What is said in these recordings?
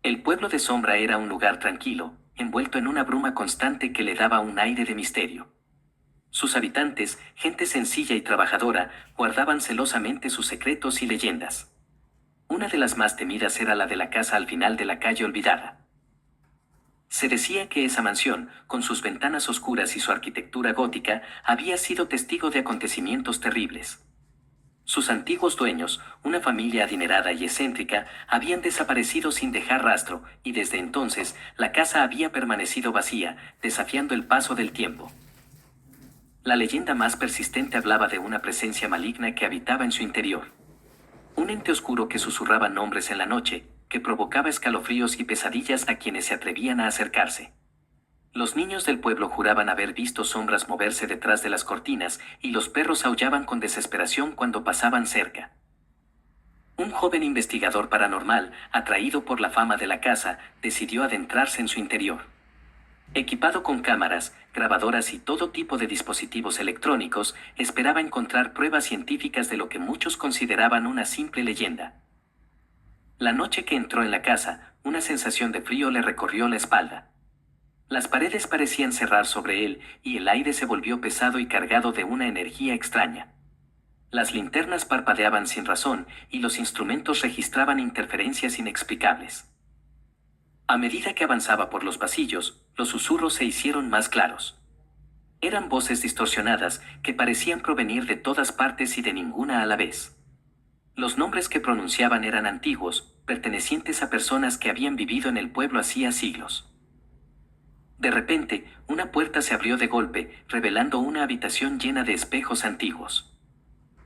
El pueblo de Sombra era un lugar tranquilo, envuelto en una bruma constante que le daba un aire de misterio. Sus habitantes, gente sencilla y trabajadora, guardaban celosamente sus secretos y leyendas. Una de las más temidas era la de la casa al final de la calle olvidada. Se decía que esa mansión, con sus ventanas oscuras y su arquitectura gótica, había sido testigo de acontecimientos terribles. Sus antiguos dueños, una familia adinerada y excéntrica, habían desaparecido sin dejar rastro, y desde entonces la casa había permanecido vacía, desafiando el paso del tiempo. La leyenda más persistente hablaba de una presencia maligna que habitaba en su interior. Un ente oscuro que susurraba nombres en la noche, que provocaba escalofríos y pesadillas a quienes se atrevían a acercarse. Los niños del pueblo juraban haber visto sombras moverse detrás de las cortinas, y los perros aullaban con desesperación cuando pasaban cerca. Un joven investigador paranormal, atraído por la fama de la casa, decidió adentrarse en su interior. Equipado con cámaras, grabadoras y todo tipo de dispositivos electrónicos, esperaba encontrar pruebas científicas de lo que muchos consideraban una simple leyenda. La noche que entró en la casa, una sensación de frío le recorrió la espalda. Las paredes parecían cerrar sobre él, y el aire se volvió pesado y cargado de una energía extraña. Las linternas parpadeaban sin razón, y los instrumentos registraban interferencias inexplicables. A medida que avanzaba por los pasillos, los susurros se hicieron más claros. Eran voces distorsionadas que parecían provenir de todas partes y de ninguna a la vez. Los nombres que pronunciaban eran antiguos, pertenecientes a personas que habían vivido en el pueblo hacía siglos. De repente, una puerta se abrió de golpe, revelando una habitación llena de espejos antiguos.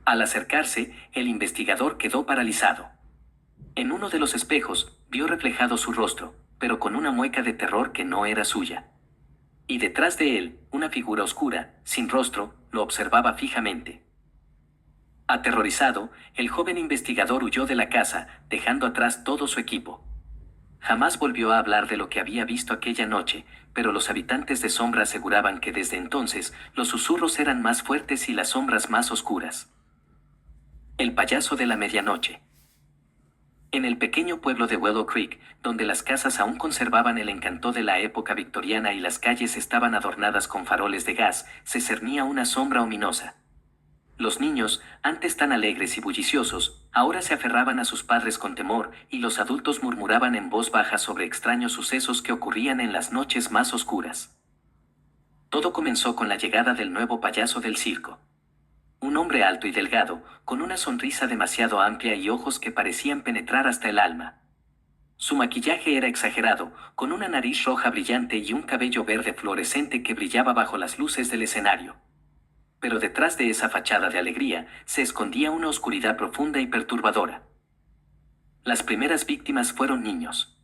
Al acercarse, el investigador quedó paralizado. En uno de los espejos, vio reflejado su rostro, pero con una mueca de terror que no era suya. Y detrás de él, una figura oscura, sin rostro, lo observaba fijamente. Aterrorizado, el joven investigador huyó de la casa, dejando atrás todo su equipo. Jamás volvió a hablar de lo que había visto aquella noche, pero los habitantes de Sombra aseguraban que desde entonces los susurros eran más fuertes y las sombras más oscuras. El payaso de la medianoche. En el pequeño pueblo de Willow Creek, donde las casas aún conservaban el encanto de la época victoriana y las calles estaban adornadas con faroles de gas, se cernía una sombra ominosa. Los niños, antes tan alegres y bulliciosos, ahora se aferraban a sus padres con temor, y los adultos murmuraban en voz baja sobre extraños sucesos que ocurrían en las noches más oscuras. Todo comenzó con la llegada del nuevo payaso del circo. Un hombre alto y delgado, con una sonrisa demasiado amplia y ojos que parecían penetrar hasta el alma. Su maquillaje era exagerado, con una nariz roja brillante y un cabello verde fluorescente que brillaba bajo las luces del escenario. Pero detrás de esa fachada de alegría se escondía una oscuridad profunda y perturbadora. Las primeras víctimas fueron niños.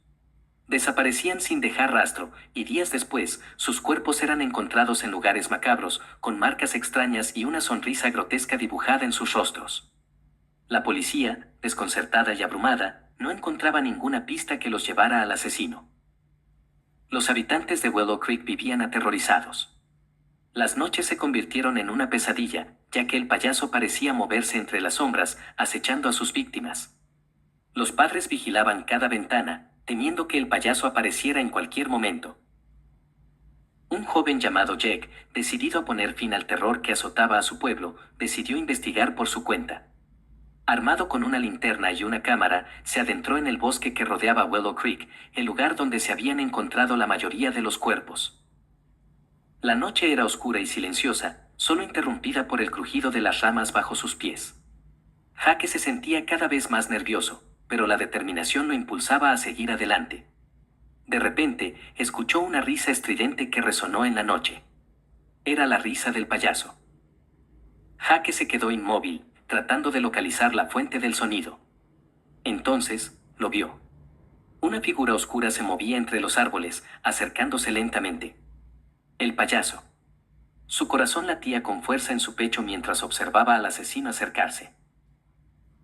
Desaparecían sin dejar rastro, y días después, sus cuerpos eran encontrados en lugares macabros, con marcas extrañas y una sonrisa grotesca dibujada en sus rostros. La policía, desconcertada y abrumada, no encontraba ninguna pista que los llevara al asesino. Los habitantes de Willow Creek vivían aterrorizados. Las noches se convirtieron en una pesadilla, ya que el payaso parecía moverse entre las sombras, acechando a sus víctimas. Los padres vigilaban cada ventana, temiendo que el payaso apareciera en cualquier momento. Un joven llamado Jack, decidido a poner fin al terror que azotaba a su pueblo, decidió investigar por su cuenta. Armado con una linterna y una cámara, se adentró en el bosque que rodeaba Willow Creek, el lugar donde se habían encontrado la mayoría de los cuerpos. La noche era oscura y silenciosa, solo interrumpida por el crujido de las ramas bajo sus pies. Jaque se sentía cada vez más nervioso, pero la determinación lo impulsaba a seguir adelante. De repente, escuchó una risa estridente que resonó en la noche. Era la risa del payaso. Jaque se quedó inmóvil, tratando de localizar la fuente del sonido. Entonces, lo vio. Una figura oscura se movía entre los árboles, acercándose lentamente. El payaso. Su corazón latía con fuerza en su pecho mientras observaba al asesino acercarse.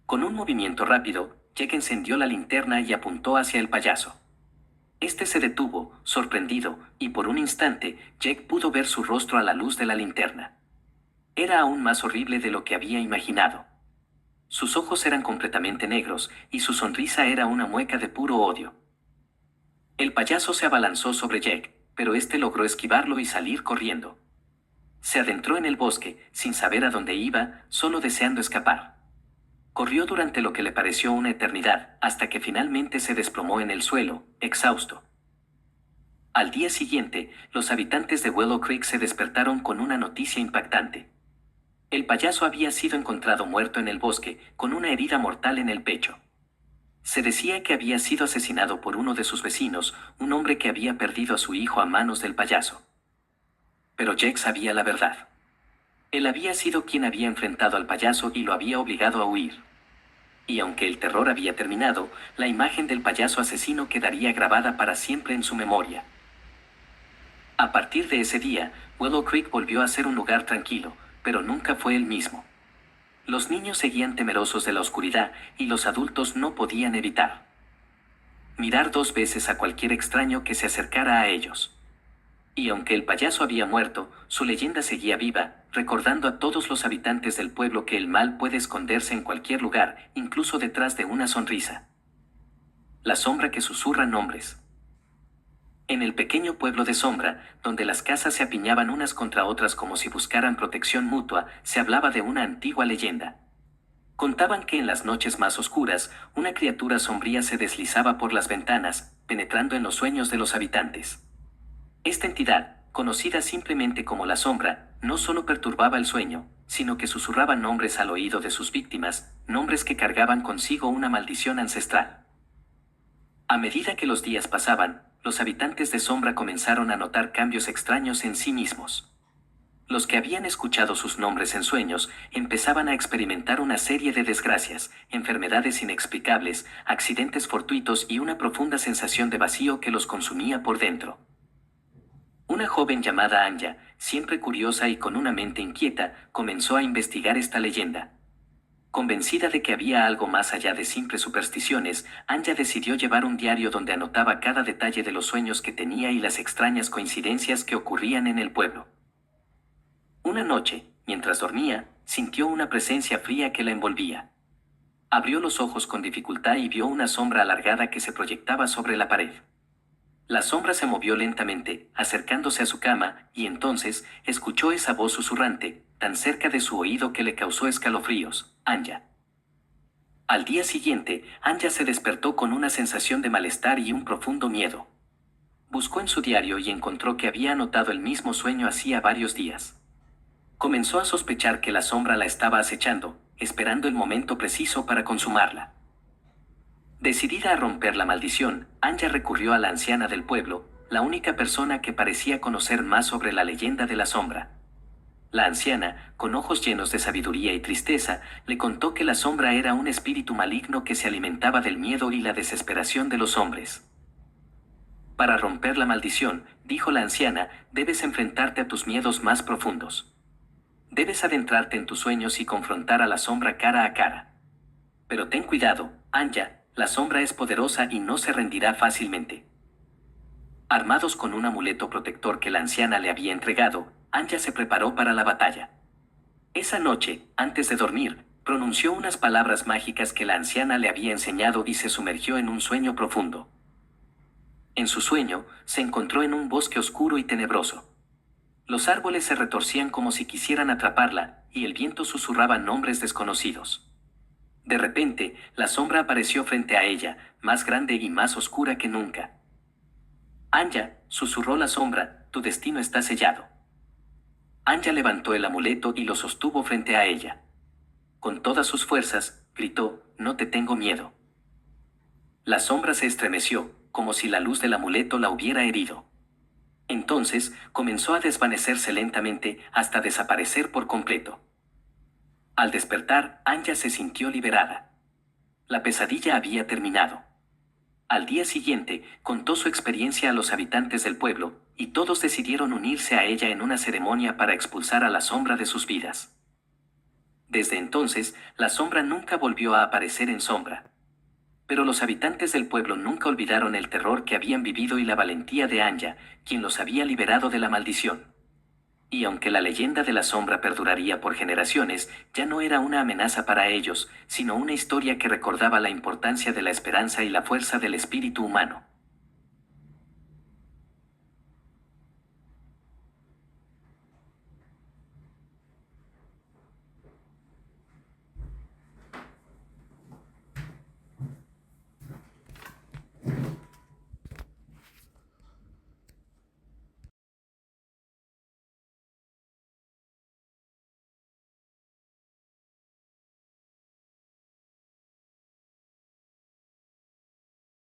Con un movimiento rápido, Jack encendió la linterna y apuntó hacia el payaso. Este se detuvo, sorprendido, y por un instante, Jack pudo ver su rostro a la luz de la linterna. Era aún más horrible de lo que había imaginado. Sus ojos eran completamente negros, y su sonrisa era una mueca de puro odio. El payaso se abalanzó sobre Jack, pero este logró esquivarlo y salir corriendo. Se adentró en el bosque, sin saber a dónde iba, solo deseando escapar. Corrió durante lo que le pareció una eternidad, hasta que finalmente se desplomó en el suelo, exhausto. Al día siguiente, los habitantes de Willow Creek se despertaron con una noticia impactante. El payaso había sido encontrado muerto en el bosque, con una herida mortal en el pecho. Se decía que había sido asesinado por uno de sus vecinos, un hombre que había perdido a su hijo a manos del payaso. Pero Jack sabía la verdad. Él había sido quien había enfrentado al payaso y lo había obligado a huir. Y aunque el terror había terminado, la imagen del payaso asesino quedaría grabada para siempre en su memoria. A partir de ese día, Willow Creek volvió a ser un lugar tranquilo, pero nunca fue el mismo. Los niños seguían temerosos de la oscuridad y los adultos no podían evitar mirar dos veces a cualquier extraño que se acercara a ellos. Y aunque el payaso había muerto, su leyenda seguía viva, recordando a todos los habitantes del pueblo que el mal puede esconderse en cualquier lugar, incluso detrás de una sonrisa. La sombra que susurra nombres. En el pequeño pueblo de Sombra, donde las casas se apiñaban unas contra otras como si buscaran protección mutua, se hablaba de una antigua leyenda. Contaban que en las noches más oscuras, una criatura sombría se deslizaba por las ventanas, penetrando en los sueños de los habitantes. Esta entidad, conocida simplemente como la sombra, no solo perturbaba el sueño, sino que susurraba nombres al oído de sus víctimas, nombres que cargaban consigo una maldición ancestral. A medida que los días pasaban, los habitantes de Sombra comenzaron a notar cambios extraños en sí mismos. Los que habían escuchado sus nombres en sueños empezaban a experimentar una serie de desgracias, enfermedades inexplicables, accidentes fortuitos y una profunda sensación de vacío que los consumía por dentro. Una joven llamada Anya, siempre curiosa y con una mente inquieta, comenzó a investigar esta leyenda. Convencida de que había algo más allá de simples supersticiones, Anya decidió llevar un diario donde anotaba cada detalle de los sueños que tenía y las extrañas coincidencias que ocurrían en el pueblo. Una noche, mientras dormía, sintió una presencia fría que la envolvía. Abrió los ojos con dificultad y vio una sombra alargada que se proyectaba sobre la pared. La sombra se movió lentamente, acercándose a su cama, y entonces escuchó esa voz susurrante, tan cerca de su oído que le causó escalofríos: Anya. Al día siguiente, Anya se despertó con una sensación de malestar y un profundo miedo. Buscó en su diario y encontró que había anotado el mismo sueño hacía varios días. Comenzó a sospechar que la sombra la estaba acechando, esperando el momento preciso para consumarla. Decidida a romper la maldición, Anya recurrió a la anciana del pueblo, la única persona que parecía conocer más sobre la leyenda de la sombra. La anciana, con ojos llenos de sabiduría y tristeza, le contó que la sombra era un espíritu maligno que se alimentaba del miedo y la desesperación de los hombres. Para romper la maldición, dijo la anciana, debes enfrentarte a tus miedos más profundos. Debes adentrarte en tus sueños y confrontar a la sombra cara a cara. Pero ten cuidado, Anya, la sombra es poderosa y no se rendirá fácilmente. Armados con un amuleto protector que la anciana le había entregado, Anya se preparó para la batalla. Esa noche, antes de dormir, pronunció unas palabras mágicas que la anciana le había enseñado y se sumergió en un sueño profundo. En su sueño, se encontró en un bosque oscuro y tenebroso. Los árboles se retorcían como si quisieran atraparla, y el viento susurraba nombres desconocidos. De repente, la sombra apareció frente a ella, más grande y más oscura que nunca. Anya, susurró la sombra, tu destino está sellado. Anya levantó el amuleto y lo sostuvo frente a ella. Con todas sus fuerzas, gritó, no te tengo miedo. La sombra se estremeció, como si la luz del amuleto la hubiera herido. Entonces, comenzó a desvanecerse lentamente hasta desaparecer por completo. Al despertar, Anya se sintió liberada. La pesadilla había terminado. Al día siguiente, contó su experiencia a los habitantes del pueblo, y todos decidieron unirse a ella en una ceremonia para expulsar a la sombra de sus vidas. Desde entonces, la sombra nunca volvió a aparecer en Sombra. Pero los habitantes del pueblo nunca olvidaron el terror que habían vivido y la valentía de Anya, quien los había liberado de la maldición. Y aunque la leyenda de la sombra perduraría por generaciones, ya no era una amenaza para ellos, sino una historia que recordaba la importancia de la esperanza y la fuerza del espíritu humano.